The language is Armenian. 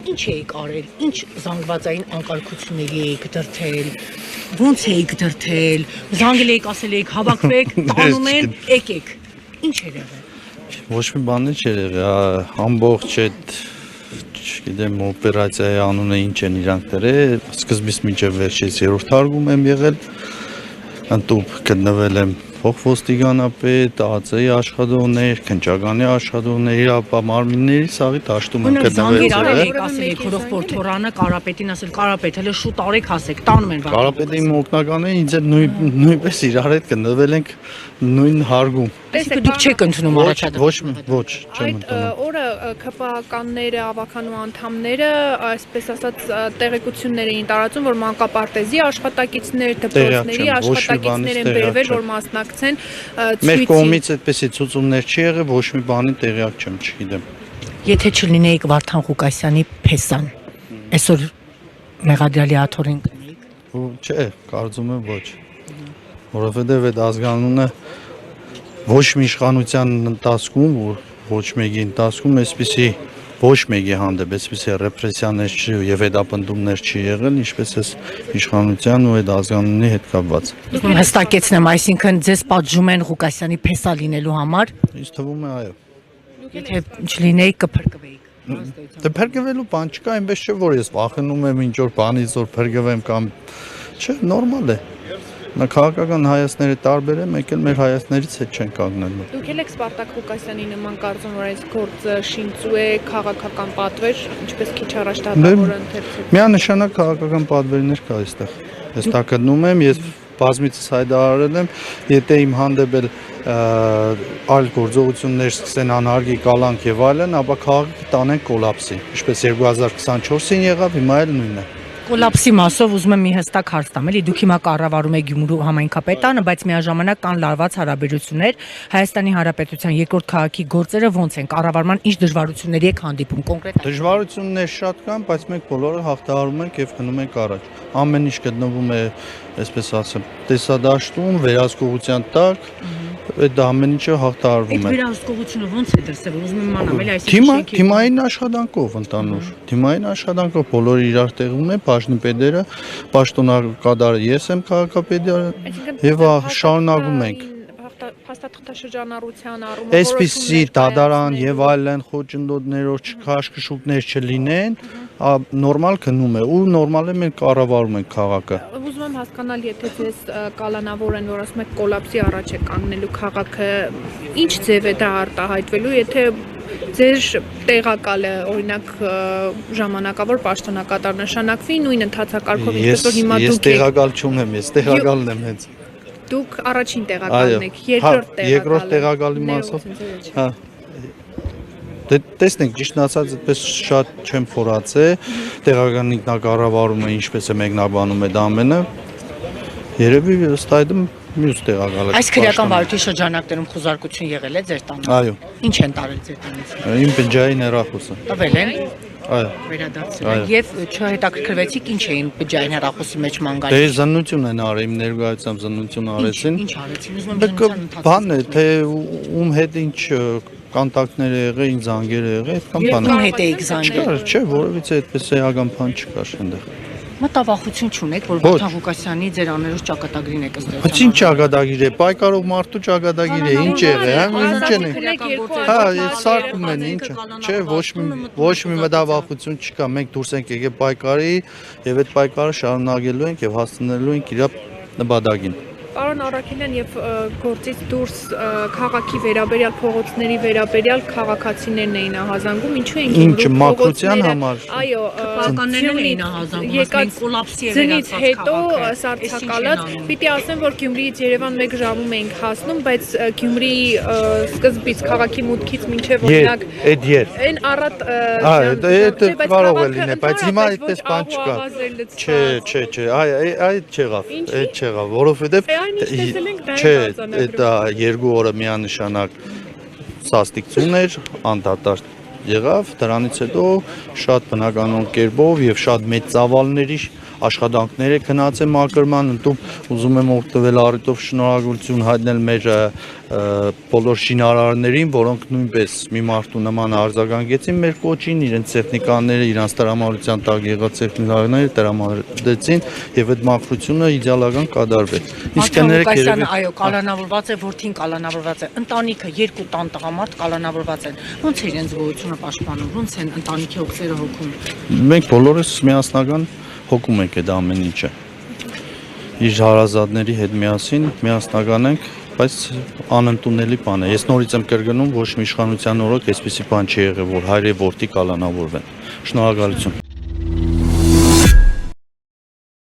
ինչ էիք արել, ինչ զանգվածային անկարգությունների էիք դրթել, ոնց էիք դրթել, զանգել էիք, ասել էիք հավաքվեք, տանում են, եկեք, ինչ էր եղել։ Ոչ մի բան չէր եղել, ամբողջ այդ չգիտեմ օպերացիայի անունը ինչ են իրանք դրել, սկզբից մինչև վերջից 3-րդ հարգում եմ եղել, ընտուփ գտնվել եմ փոխոստիկանապետ, ԱԾ-ի աշխատողներ, քննչականի աշխատողներ, իրապա մարմինների սաղի դաշտում են գտնվել։ Ասել եք հորոխբոր Թորանը Կարապետին ասել Կարապետ հələ շուտ արեք հասեք, տանում են։ Կարապետի օգնականները ինձ հետ նույնպես իրար հետ գտնվել ենք նույն հարգում։ Այսինքն դուք չեք ընդունում առաջադեմ։ Ոչ, չեմ ընդունում։ Այդ օրը ԿՊԱ-ականները, ավականու անդամները, այսպես ասած, տեղեկություններ էին տարածում, որ մանկապարտեզի աշխատակիցներ, դպրոցների աշխատակիցներ են բերվել, որ մասնակցեն ցույցին։ Մեր կողմից այդպեսի ցուցումներ չի եղել, ոչ մի բանի տեղյակ չեմ, չգիտեմ։ Եթե չլինեիք Վարդան Ղուկասյանի փեսան, այսօր մեղադրյալի աթոռին կնեիք։ Չէ, կարծում եմ ոչ։ Որովհետև այդ ազգանունը ոչ մի իշխանության ընթացքում, ոչ մեկի ընթացքում այսպիսի ոչ մեկի հանդեպ այսպիսի ռեպրեսիաներ չի եւ հետապնդումներ չի եղել, ինչպես էս իշխանության ու այդ ազգանունի հետ կապված։ Հստակեցնեմ, այսինքն ձեզ պատժում են Ղուկասյանի փեսա լինելու համար։ Ինձ թվում է այո։ Եթե չլինեիք կփրկվեիք։ Դե փրկվելու բան չկա, այնպես չէ որ ես վախենում եմ ինչ որ բանից որ փրկվեմ կամ չէ, նորմալ է։ Նա քաղաքական հայացքները տարբեր է, մեկ էլ մեր հայացքներից հետ չեն կանգնելու։ Դուք եք Սպարտակ Ղուկասյանի նման կարծում, որ այս գործը շինծու է քաղաքական պատվեր, ինչպես քիչ առաջ դատավորը ընթերցեց։ Միանշանակ քաղաքական պատվերներ կա այստեղ։ Ես դա գտնում եմ, ես բազմիցս հայտարարել եմ, եթե իմ հանդեպ այլ գործողություններ սկսեն անհարգի կալանք եւ այլն, ապա քաղաքը տանեն կոլապսի, ինչպես 2024-ին եղավ, հիմա էլ նույնն է։ Կոլապսի մասով ուզում եմ մի հստակ հարց տամ, էլի դուք հիմա կառավարում եք Գյումրու համայնքապետարանը, բայց միաժամանակ կան լարված հարաբերություններ Հայաստանի Հանրապետության երկրորդ քաղաքի գործերը ոնց են, կառավարման ինչ դժվարությունների եք հանդիպում կոնկրետ։ Դժվարություններ շատ կան, բայց մենք բոլորը հաղթահարում ենք եւ գնում ենք առաջ։ Ամեն ինչ գտնվում է, այսպես ասեմ, տեսադաշտում, վերահսկողության տակ, այդ ամեն ինչը հաղթահարվում է։ Այդ վերահսկողությունը ոնց է դրսևորվում, ուզում եմ իմանալ, էլի այսինքն թիմային աշխատանքով ընդանուր, թիմային աշխատանքով բոլորը իրար տեղում են, բաժնիպետերը, պաշտոնակատարը ես եմ քաղաքապետը եւ շարունակում ենք։ Փաստաթղթաշրջանառության առումով այսպիսի դատարան եւ այլն խոչընդոտներով քաշքշուկներ չլինեն, նորմալ գնում է ու նորմալ է մենք կառավարում ենք քաղաքը։ Ուզում եմ հասկանալ, եթե ձեզ կալանավոր են, որ ասում եք կոլապսի առաջ է կանգնելու քաղաքը, ինչ ձև է դա արտահայտվելու, եթե ձեր տեղակալը օրինակ ժամանակավոր պաշտոնակատար նշանակվի նույն ընթացակարգով, ինչպես որ հիմա դուք եք։ Ես տեղակալ չունեմ, ես տեղակալն եմ հենց։ Դուք առաջին տեղակալն եք, երկրորդ տեղակալի մասով։ Հա։ Դե տեսնենք, ճիշտն ասած, այդպես շատ չեմ փորացել, տեղական ինքնակառավարումը ինչպես է մեկնաբանում այդ ամենը։ Երևի ըստ այդմ մյուս տեղակալը։ Այս քրեական վարույթի շրջանակներում խոզարկություն եղել է ձեր տանը։ Այո։ Ինչ են տարել ձեր տնից։ Իմ բջջային հեռախոսը։ Տվել են։ Այո։ Վերադարձել եւ չհետաքրքրվեցիք ինչ էին բջջային հեռախոսի մեջ մանգալի։ Դե զննություն են արել, իմ ներկայությամբ զննություն արեցին։ Ինչ արեցին, ուզում եմ զննության բան է, թե ում հետ ինչ կոնտակտներ է եղել, ինչ զանգեր է եղել, այդքան բան։ Ում հետ էիք զանգել։ Չէ, որովհետեւ այդպես էական բան չկար այնտեղ։ Մտավախություն չունեք, որ Վարդան Ղուկասյանի ձեր աներոջ ճակատագրին եք ըստ էության։ Ինչ ճակատագիր է, պայքարող մարդու ճակատագիր է, ինչ եղել, հա, ինչ են։ Հա, սարկում են, ինչ։ Չէ, ոչ մի մտավախություն չկա, մենք դուրս ենք եկել պայքարի եւ այդ պայքարը շարունակելու ենք եւ հասնելու ենք իր նպատակին։ Պարոն Առաքելյան, եւ գործից դուրս քաղաքի վերաբերյալ փողոցների վերաբերյալ քաղաքացիներն էին ահազանգում, ինչու են Ինչ մաքրության համար։ Այո, քաղաքականներն էին ահազանգում, ասեն կոլապսի է վերածած հետո սարցակալած, պիտի ասեմ, որ Գյումրիից Երևան 1 ժամում էինք հասնում, բայց Գյումրի սկզբից քաղաքի մուտքից մինչև օրինակ այն առատ այդ կարող է լինել, բայց հիմա այդպես բան չկա։ Չէ, այդ չեղավ, որովհետեւ չէ, դա 2 օրը միանշանակ սաստիկցություն էր, անդադար եղավ, դրանից հետո շատ բնականon կերպով եւ շատ մեծ ծավալների աշխատանքներ է գնաց է մակրման, ընդում ուզում եմ օգտվել առիթով շնորհակալություն հայտնել մեր բոլոր շինարարներին, որոնք նույնպես մի մարդու նման արձագանքեցին մեր կոչին, իրենց տեխնիկաները, իրանց տրամադրության տակ եղած տեխնիկաները տրամադրեցին եւ այդ մաքրությունը իդեալական կատարվեց։ Իսկ կներեք երևի այո, կալանավորված է, որդին կալանավորված է, ընտանիքը երկու տան տղամարդ կալանավորված են։ Ոնց է իրենց գոյությունը պաշտպանում, ոնց են ընտանիքի հոգսերը հոգում։ Մենք բոլորս միասնական հոգում ենք այդ ամեն ինչը։ Իր հարազատների հետ միասնական ենք, բայց անընդունելի բան է։ Ես նորից եմ կրկնում, ոչ մի իշխանության օրոք այսպիսի բան չի եղել, որ հայր եւ որդի կալանավորվեն։ Շնորհակալություն։